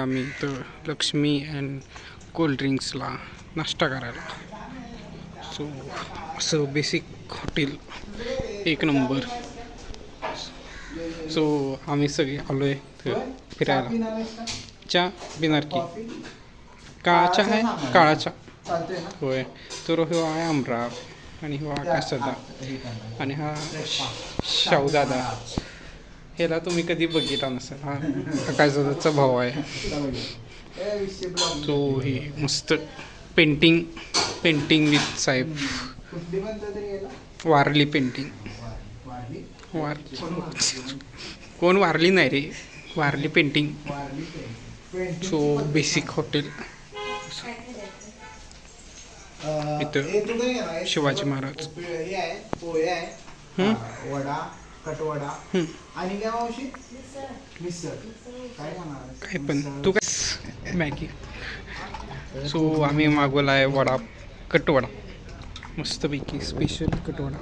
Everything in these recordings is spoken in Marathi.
आम्ही इथं लक्ष्मी अँड कोल्ड्रिंक्सला नाश्ता करायला. सो असं बेसिक हॉटेल एक नंबर. सो आम्ही सगळे आलो आहे इथं फिरायला. चहा पिणार की काळा चहा आहे? काळा चहा होय. तर हो आहे अमराव आणि हो आकाशदादा आणि हा शाहूदादा. ह्याला तुम्ही कधी बघितला नसेल. हा आकाशदादाचा भाऊ आहे. तो ही मस्त पेंटिंग विथ साहेब वारली पेंटिंग. कोण वारली नाही रे, Warli painting. So basic hotel इथं शिवाजी महाराज. वडा कटवडा आणि काय मावशी मिसळ काय खाणार काय पण तू काय मॅगी. सो आम्ही मागवला आहे वडा कटवडा मस्तपैकी स्पेशल कटवडा.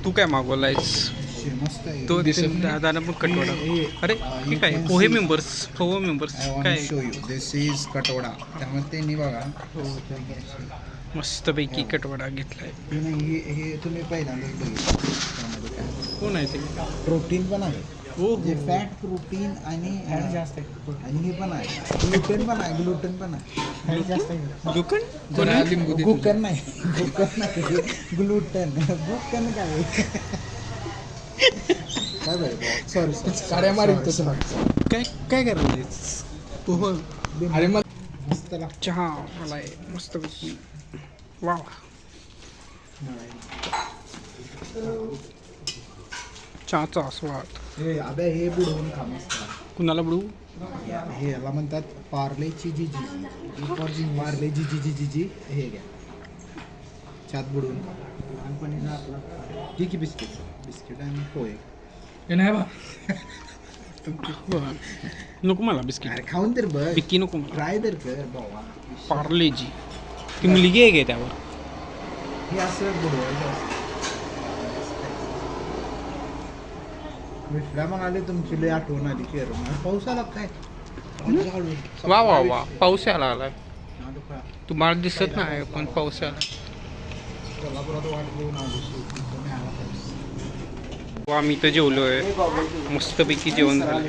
तू काय मागवला आहेस? मस्त आहे तो दिसत दादाला पण कटवडा. अरे हे काय पोहे मेंबर्स काय दिस इज कटवडा. त्यामुळे त्यांनी बघा मस्तपैकी कटवडा घेतलाय. हे तुम्ही पहिल्यांदाच बघितलं. कोण आहे ते? प्रोटीन पण आहे. हो जे फॅट प्रोटीन आणि जास्त आहे. आणि हे पण आहे ग्लुटेन पण आहे. ग्लुटेन पण आहे जास्त आहे. गुकन नाही ग्लुटेन गुकन काय काय बरं सॉरी कार्या मारीन तसं काय काय करायचं पोह. अरे मग मस्त चहा मला आहे मस्तपैकी. वा चहाचा आस्वाद. हे बुडवून खा मस्त. कुणाला बुडू? हे याला म्हणतात पार्लेची जी पार्लेची जी हे घ्या चहात बुडवून खा. लहानपणी ना आपला ठीक आहे. बिस्किट आणि पोहे हे नाही बा. नको मला बिस्किट. अरे खाऊन तर बघ. बिक्की नको मला. ट्राय तर कर बाबा. पार्लेजी ती मुलगी आहे काय त्यावर? हे असं बुडवायचं. मिठला म्हणाले तुमची लई आठवण आली केर. पाऊस आला काय? वा वा वा पाऊस यायला आलाय. तुम्हाला दिसत नाही पण पाऊस आला. कोल्हापुरात वाट बघून आलो. आम्ही इथं जेवलो आहे मस्तपैकी. जेवण झालं.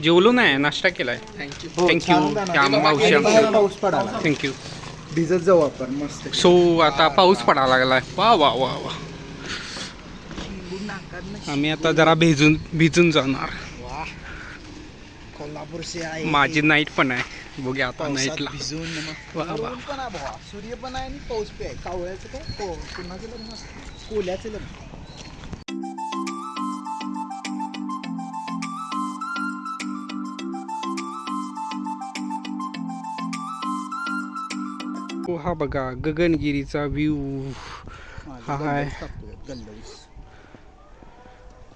जेवलो नाही नाश्ता केलाय. थँक्यू पाऊस पडाला. थँक्यू. भिजत जाऊ आपण मस्त. सो आता पाऊस पडायला लागलाय. वा वा वा वा. आम्ही आता जरा भिजून जाणार. कोल्हापूर माझी नाईट पण आहे. बघूया आता नाईटला. भिजून वा वा. पण आहे भावा. सूर्य पण आहे आणि पाऊस पण आहे. कावळ्याचं काय कुणाचं लग्न असतं? कोल्याचं लग्न. हा बघा गगनगिरीचा व्ह्यू. हा आहे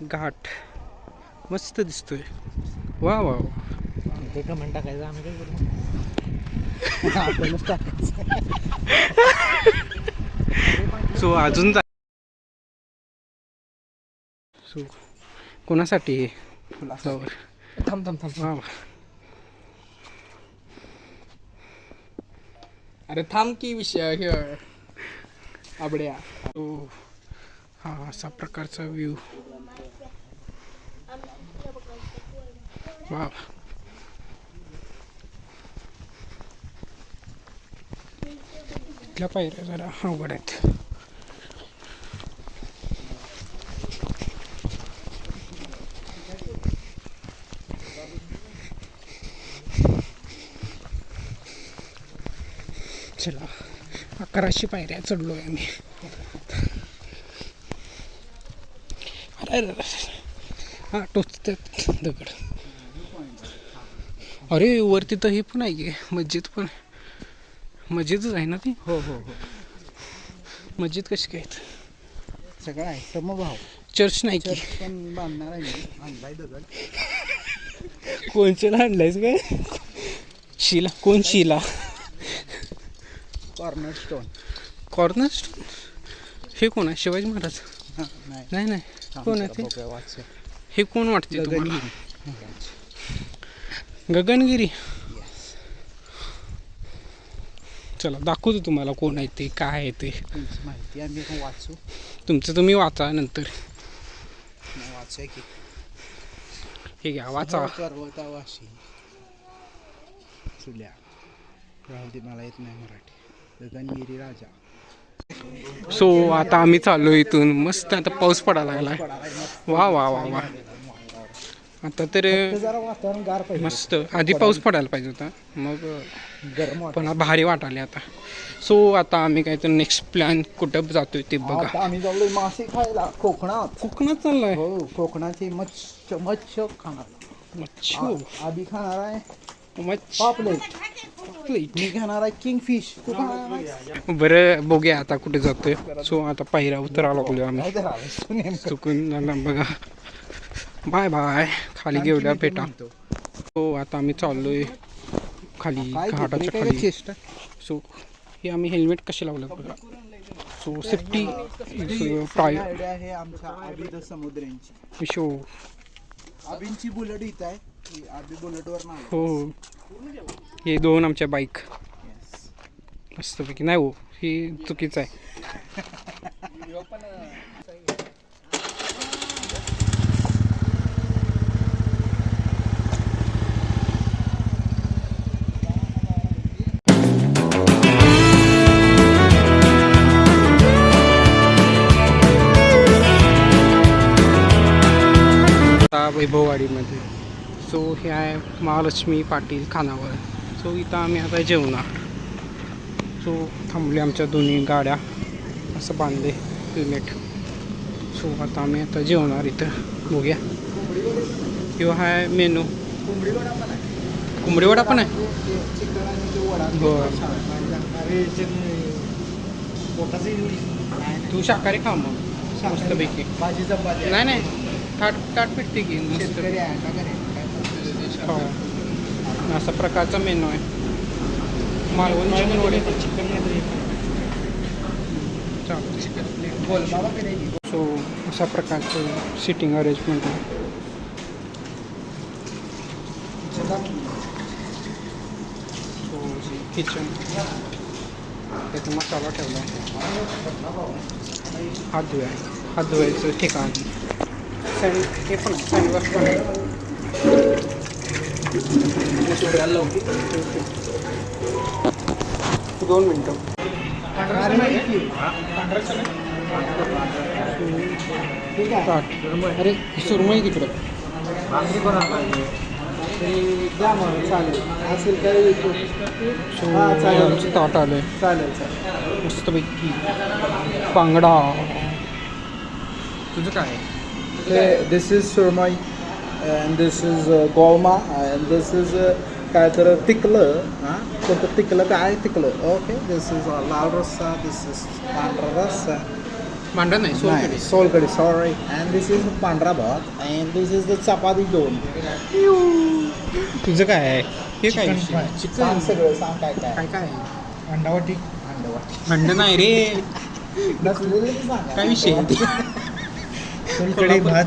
घाट मस्त दिसतोय. वा वा. ते कमेंट टाकायचं आम्ही काय करू. सो अजून सो कोणासाठी थांब वा वा. अरे थांब की विषय हे आबड्या. हा असा प्रकारचा व्ह्यू. वा. इथल्या पायऱ्या जरा अवघड आहेत. चला 1100 पायऱ्या चढलो आहे आम्ही. अरे हा टोचतात दगड. अरे वरती तर हे पण आहे की मस्जिद पण. मस्जिदच आहे ना ती? हो. मस्जिद कशी काय? सगळं आहे समभाव. चर्च नाही की? पण बांधणार आहे. आणलाय दगड. कोणच्याला आणलायच काय? कोण शिला? Corner stone. हे कोण आहे? शिवाजी महाराज? नाही कोण आहे ते? हे कोण वाटते तुम्हाला? गगनगिरी. गगनगिरी. चला दाखवतो तुम्हाला कोण आहे ते, काय आहे ते. तुमची माहिती आम्ही पण वाचू. तुमचं तुम्ही वाचा नंतर. वाचूया की. हे घ्या वाचा. पर्वतावाशी चुल्या. राहू दे, मला येत नाही मराठी. गगनगिरी राजा. सो आता आम्ही चाललो इथून. मस्त आता पाऊस पडायला लागलाय. वा वा वा वा. आता तर जरा वातावरण गार पाहिजे. मस्त. आधी पाऊस पडायला पाहिजे होता, मग गरम पण भारी वाटाले आता. सो आता आम्ही काय तर नेक्स्ट प्लॅन कुठं जातोय ते बघा. आता आम्ही जाऊ मासे खायला कोकणात. कोकणात चाललाय. हो, कोकणाचे मच्छी खाणार. मच्छू. आधी खाणार आहे मच्छी. पापलेट. मी खाणार आहे किंगफिश. तू खाणार आहे? बरं बघूया आता कुठे जातोय. सो आता पायऱ्या उतरायला लागलो आम्ही. काय तर नेमकं चुकून झाला बघा. Bye bye. खाली गेवल्या पेटा. हो आता आम्ही चाललोय खाली घाटाच्या खाली. चेष्टा. सो हे आम्ही हेल्मेट कसे लावलं बघा. So safety tie. आयडिया आहे आमच्या अभिद समुद्रांची. शो अभिंची बुलेट इथं आहे. अभि बुलेटवर नाही. हो, हे दोन आमच्या बाईक. मस्तपैकी. नाही हो, हे चुकीचं आहे. वैभववाडीमध्ये. सो हे आहे महालक्ष्मी पाटील खानावळ. सो इथं आम्ही आता जेवणार. सो थांबले आमच्या दोन्ही गाड्या, असं बांधले हेल्मेट. सो आता आम्ही आता जेवणार इथं. बघूया. किंवा आहे मेनू. कोंबडी वडा पण आहे. तू शाकाहारी खा मग मस्तपैकी. भाजी चपाती. नाही ताट ताट भेटते की मस्त. हो, असा प्रकारचा मेनू आहे. मालवण चिकन वडे. सो अशा प्रकारचं सिटिंग अरेंजमेंट आहे. So kitchen. त्याचा मसाला ठेवला आहे. हात धुवायचं ठिकाण. हे पण सँडवॉश पण आहे. 2 मिनटं. अरे सुरमई तिकडं. चालेल असेल काय. ताट आलंय चालेल. मस्तपैकी. बांगडा. तुझं काय आहे? This is surmai and this is golma and this is काय तर तिकलं. कोणतं तिकलं काय तिकलं. ओके. दिस इज लाल रस्सा. दिस इज पांढरा रस्सा. मांडा नाही, solkadhi. Sorry. And this is पांढरा भात अँड दिस इज द चपाती 2. तुझं काय आहे? हे काय? चिकन. सगळं सांग काय काय. काय काय आहे? अंडावाटी. अंड नाही रे. काय विषय आहे? सोलकडी भात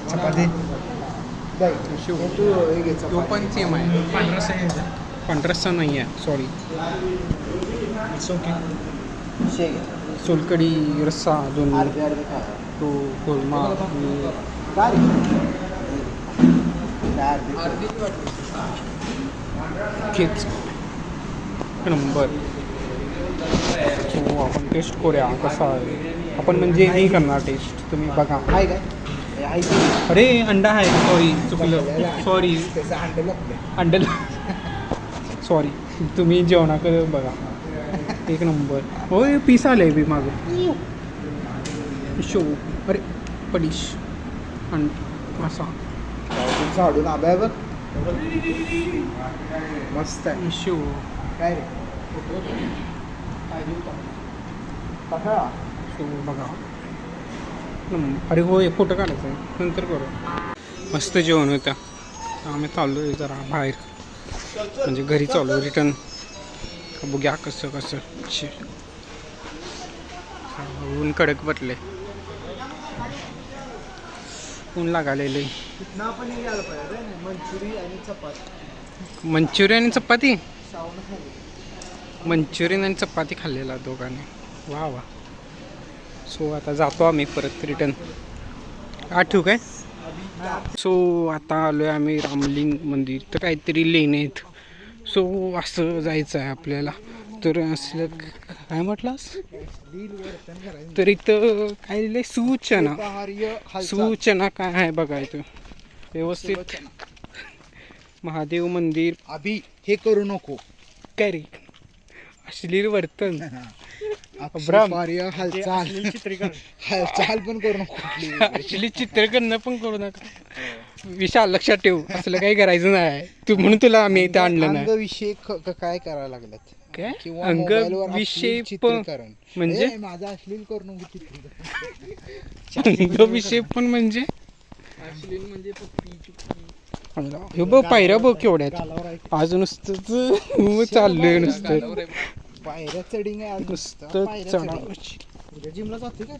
चपाती. तो पण सेम आहे. पांढरसा नाही आहे. सॉरी. सोलकडी रस्सा 2. तो कोलमा. खेच नंबर. सो आपण टेस्ट करूया कसा आहे. आपण म्हणजे नाही करणार टेस्ट. तुम्ही बघा. आहे काय. अरे अंडा आहे. सॉरी चुकलं. सॉरी अंडल. सॉरी. तुम्ही जेवणाकडे बघा. एक नंबर. होय पीस आले बी मागं. शो. अरे पडिश. असा झाडून आब्यावर मस्त आहे. शो. काय रे. शो बघा. अरे होय फोटो काढायचा आहे नंतर करू. मस्त जेवण होतं. आम्ही चाललो आहे जरा बाहेर, म्हणजे घरी चाललो रिटर्न. बघूया कसं ऊन कडक बसले. ऊन लागालेले. ना पण हे घ्यायला पाहिजे मंचुरी आणि चपाती. मंचुरियन आणि चपाती. सावनं खाली. मंचुरियन आणि चपाती खाल्लेला दोघांनी. वा वा. सो आता जातो आम्ही परत रिटर्न. आठवू काय. सो आता आलो आहे आम्ही रामलिंग मंदिर. तर काहीतरी लेणे आहेत. सो असं जायचं आहे आपल्याला. तर असलं काय म्हटलास. तर इथं काय लिहिलंय सूचना. सूचना काय आहे बघायचं व्यवस्थित. महादेव मंदिर. अभि हे करू नको. काय रे अश्लील वर्तन. हालचाल हालचाल पण करू नको. अश्लील चित्रकरण पण करू नका. विशाल लक्षात ठेव असलं काही करायचं नाही. तू म्हणून तुला आम्ही इथं आणलं नाही. अंगविषय काय करायला लागल्यात. काय किंवा अंग मोबाईलवर विषय अश्लील चित्रीकरण. म्हणजे माझा अश्लील करू नको चित्रीकरण. अंग विषय पण म्हणजे हे बघ पायऱ्या बघ केवढ्यात. आज नुसतं चाललंय नुसतं पायऱ्या चढिंग आहे. नुसतं चढावची. जिमला जाते का.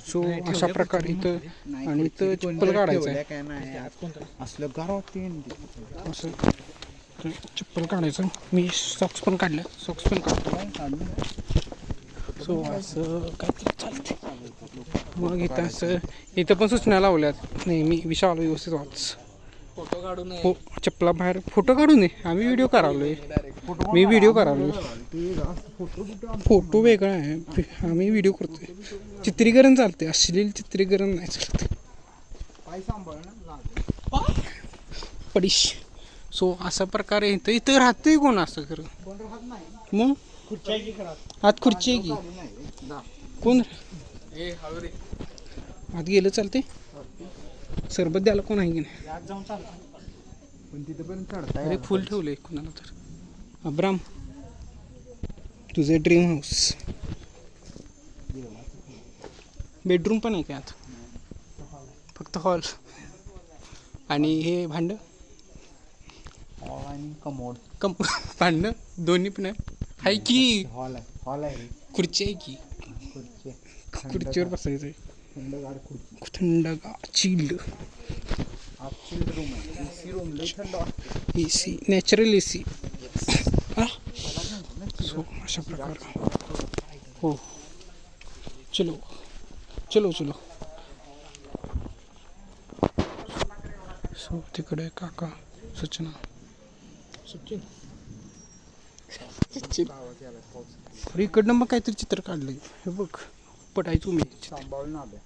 सो अशा प्रकारे इथं आणि इथं चप्पल काढायचं आहे. काय नाही असलं गार वाटते. असं चप्पल काढायचं. मी सॉक्स पण काढलं. सॉक्स पण काढतो. सो असं काहीतरी चालते. मग इथं असं इथं पण सूचना लावल्यात. नाही मी विशाल व्यवस्थित वाच. फोटो काढून हो चप्पला बाहेर फोटो काढू नये. आम्ही व्हिडिओ करालोय. मी व्हिडिओ करालोय. फोटो वेगळा आहे. आम्ही व्हिडिओ करतोय. चित्रीकरण चालते. अश्लील चित्रीकरण नाही चालते. पडिश. सो अशा प्रकारे इथं इथं राहतोय कोण असं खरं. मग आत खुर्ची आहे की कोण आत गेलं चालते. सरबत द्यायला कोण आहे की नाही. पण तिथे पण चढताय. अरे फुल ठेवलंय कोणाला तर. अब्राम तुझे ड्रीम हाऊस. बेडरूम पण आहे का आत. फक्त हॉल आणि हे भांड आणि कमोड भांड दोन्ही पण आहे की. हॉल आहे. खुर्ची आहे की. खुर्ची खुर्चीवर बसायचंय. थंडगार खुर्ची. थंडगार चिल्ड चिल्ड रूम आहे. एसी रूम लई थंड वाटते. AC natural AC. सो अशा प्रकार. हो चलो चलो चलो. सो तिकडे काका सूचना सचिन. अरे इकडनं मग काहीतरी चित्र काढलंय. हे बघ पटायचो मी. सांभाळून आलं.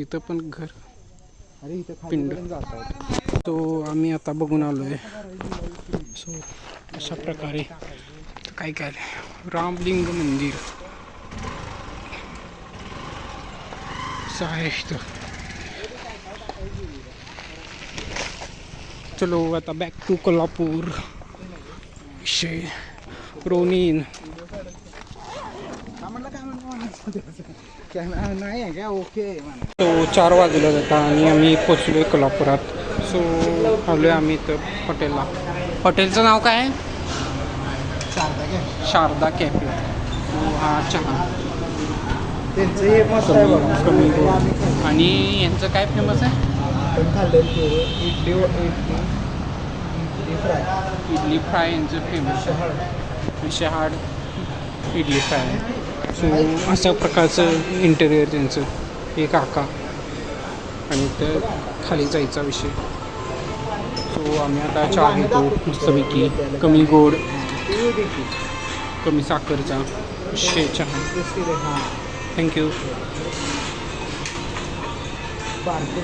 इथं पण घर. अरे इथं पिंड. खाली जातात. तो आम्ही आता बघून आलोय. सो अशा प्रकारे काय काय रामलिंग मंदिर असं आहे इथं. चलो आता बॅक टू कोल्हापूर. विषय रोनीन. नाही आहे का. ओके. तो 4 वाजला होता आणि आम्ही पोचलो कोल्हापुरात. सो आलो आहे आम्ही इथं हॉटेलला. हॉटेलचं नाव काय आहे. शारदा कॅफे. हा चहा त्यांचं हे मस्त आहे बघा. कमी गोड. आणि यांचं काय फेमस आहे. पण खाल्लेलं ते इडली फ्राय. इडली फ्राय यांचं फेमस आहे. शहाड इडली फ्राय. सो अशा प्रकारचं इंटेरियर त्यांचं. हे काका आणि तर खाली जायचा विषय. सो आम्ही आता चहा घेतो मस्तपैकी. कमी गोड कमी साखरचा विषय चहा. थँक्यू. बारकं